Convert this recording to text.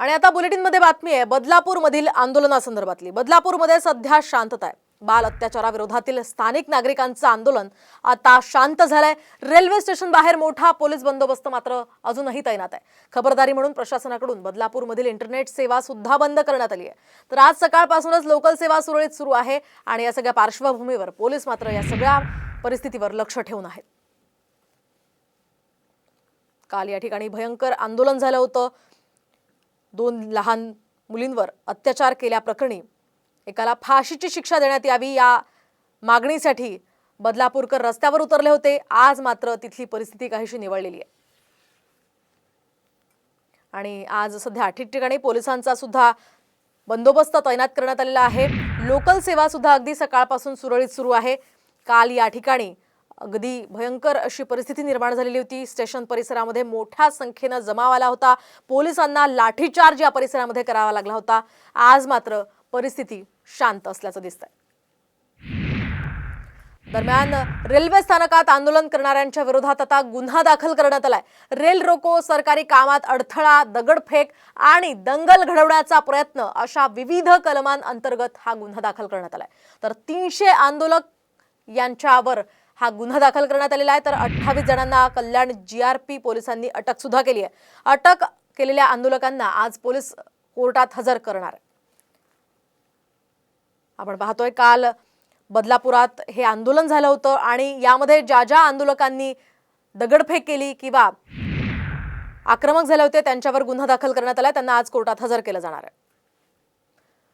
आणि आता बुलेटिनमध्ये बातमी आहे बदलापूरमधील आंदोलनासंदर्भातली। बदलापूरमध्ये सध्या शांतता आहे। बाल अत्याचाराविरोधातील स्थानिक नागरिकांचं आंदोलन आता शांत झालंय। रेल्वे स्टेशन बाहेर मोठा पोलीस बंदोबस्त मात्र अजूनही तैनात आहे। खबरदारी म्हणून प्रशासनाकडून बदलापूरमधील इंटरनेट सेवा सुद्धा बंद करण्यात आली आहे। तर आज सकाळपासूनच लोकल सेवा सुरळीत सुरू आहे आणि या सगळ्या पार्श्वभूमीवर पोलीस मात्र या सगळ्या परिस्थितीवर लक्ष ठेवून आहेत। काल या ठिकाणी भयंकर आंदोलन झालं होतं। 2 लहान मुलींवर अत्याचार केल्याप्रकरणी एकाला फाशीची शिक्षा देण्यात यावी या मागणीसाठी बदलापूरकर रस्त्यावर उतरले होते। आज मात्र तिथली परिस्थिती काहीशी निवळलेली आहे आणि आज सध्या ठिकठिकाणी पोलिसांचा सुद्धा बंदोबस्त तैनात करण्यात आलेला आहे। लोकल सेवा सुद्धा अगदी सकाळपासून सुरळीत सुरू आहे। काल या ठिकाणी अगदी भयंकर अशी परिस्थिती निर्माण झालेली होती। स्टेशन परिसरामध्ये मोठ्या संख्येने जमाव आला होता। पोलिसांना लाठीचार्ज या परिसरामध्ये करावा लागला होता। आज मात्र परिस्थिती शांत असल्याचं दिसतंय। दरम्यान रेल्वे स्थानकात आंदोलन करणाऱ्यांच्या विरोधात आता गुन्हा दाखल करण्यात आलाय। रेल रोको, सरकारी कामात अडथळा, दगडफेक आणि दंगल घडवण्याचा प्रयत्न अशा विविध कलमांअंतर्गत हा गुन्हा दाखल करण्यात आलाय। तर 300 आंदोलक यांच्यावर हा गुन्हा दाखल करण्यात आलेला आहे। तर 28 जणांना कल्याण जीआरपी पोलिसांनी अटक सुद्धा केली आहे। अटक केलेल्या आंदोलकांना आज पोलीस कोर्टात हजर करणार आहे। आपण पाहतोय काल बदलापुरात हे आंदोलन झालं होतं आणि यामध्ये ज्या आंदोलकांनी दगडफेक केली किंवा आक्रमक झाले होते त्यांच्यावर गुन्हा दाखल करण्यात आला। त्यांना आज कोर्टात हजर केलं जाणार आहे।